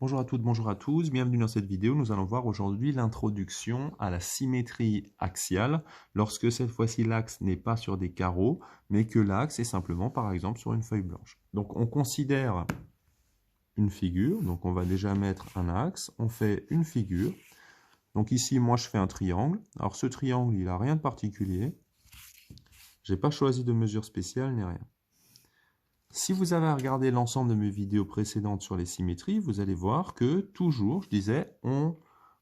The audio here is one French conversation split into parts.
Bonjour à toutes, bonjour à tous, bienvenue dans cette vidéo. Nous allons voir aujourd'hui l'introduction à la symétrie axiale lorsque cette fois-ci l'axe n'est pas sur des carreaux, mais que l'axe est simplement par exemple sur une feuille blanche. Donc on considère une figure, donc on va déjà mettre un axe, on fait une figure. Donc ici moi je fais un triangle. Alors ce triangle il n'a rien de particulier. Je n'ai pas choisi de mesure spéciale ni rien. Si vous avez regardé l'ensemble de mes vidéos précédentes sur les symétries, vous allez voir que toujours, je disais, on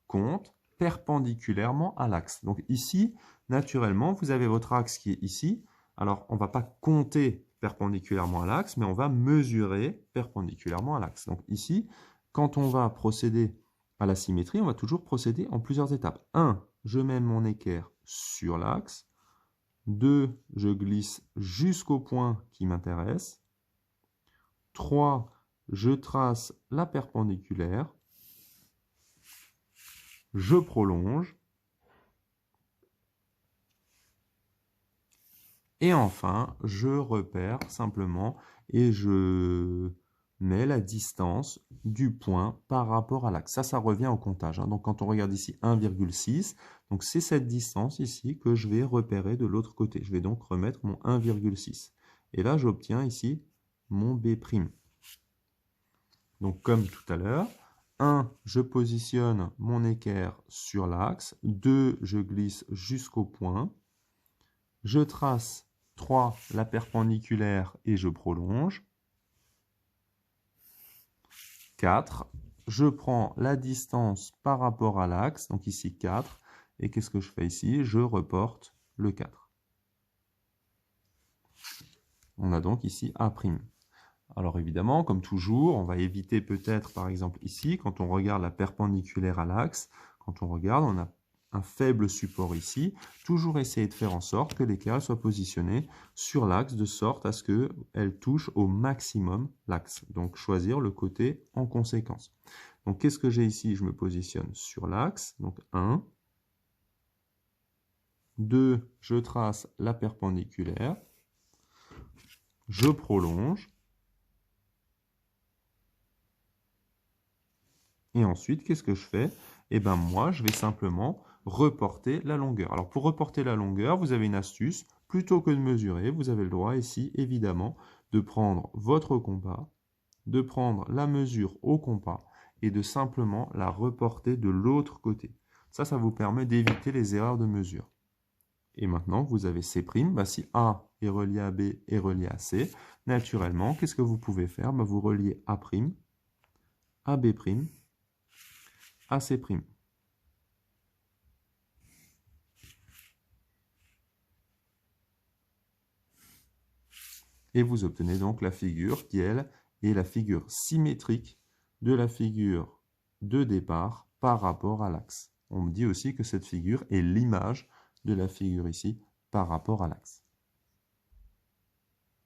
compte perpendiculairement à l'axe. Donc ici, naturellement, vous avez votre axe qui est ici. Alors, on ne va pas compter perpendiculairement à l'axe, mais on va mesurer perpendiculairement à l'axe. Donc ici, quand on va procéder à la symétrie, on va toujours procéder en plusieurs étapes. 1, je mets mon équerre sur l'axe. 2, je glisse jusqu'au point qui m'intéresse. 3, je trace la perpendiculaire, je prolonge, et enfin, je repère simplement et je mets la distance du point par rapport à l'axe. Ça revient au comptage. Donc quand on regarde ici 1,6, donc c'est cette distance ici que je vais repérer de l'autre côté. Je vais donc remettre mon 1,6. Et là, j'obtiens ici mon B'. Donc comme tout à l'heure, 1, je positionne mon équerre sur l'axe. 2, je glisse jusqu'au point. Je trace 3, la perpendiculaire et je prolonge. 4, je prends la distance par rapport à l'axe, donc ici 4. Et qu'est-ce que je fais ici? Je reporte le 4. On a donc ici A'. Alors évidemment, comme toujours, on va éviter peut-être, par exemple ici, quand on regarde la perpendiculaire à l'axe, quand on regarde, on a un faible support ici, toujours essayer de faire en sorte que l'équerre soit positionnée sur l'axe, de sorte à ce qu'elle touche au maximum l'axe. Donc choisir le côté en conséquence. Donc qu'est-ce que j'ai ici? Je me positionne sur l'axe, donc 1. 2, je trace la perpendiculaire, je prolonge. Et ensuite, qu'est-ce que je fais? Eh bien, moi, je vais simplement reporter la longueur. Alors, pour reporter la longueur, vous avez une astuce. Plutôt que de mesurer, vous avez le droit ici, évidemment, de prendre votre compas, de prendre la mesure au compas et de simplement la reporter de l'autre côté. Ça vous permet d'éviter les erreurs de mesure. Et maintenant, vous avez C'. Si A est relié à B et relié à C, naturellement, qu'est-ce que vous pouvez faire? Vous reliez A', à B', à C'. Et vous obtenez donc la figure qui, elle, est la figure symétrique de la figure de départ par rapport à l'axe. On me dit aussi que cette figure est l'image de la figure ici par rapport à l'axe.